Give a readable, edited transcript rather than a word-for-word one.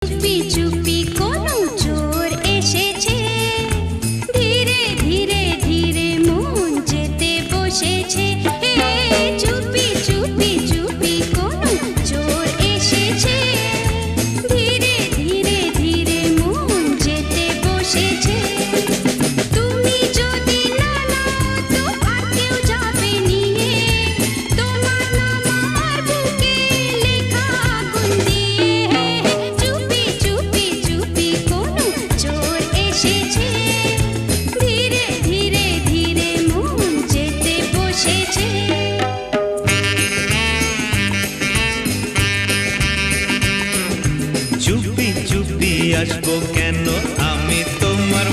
চুপি চুপি কোনো চোর এসেছে, ধীরে ধীরে ধীরে মন যেতে বসেছে। চুপি চুপি চুপি কোনো চোর এসেছে, ধীরে ধীরে ধীরে মন যেতে বসেছে। তুমি যদি না নাও তো আর কেউ যাবে নিয়ে, তোমার নাম আমার বুকে লেখা আগুন দিয়ে। চুপি চুপি চুপি কোনো চোর এসেছে, ধীরে ধীরে ধীরে মন যেতে বসেছে। চুপি চুপি আসবো কেন আমি তোমার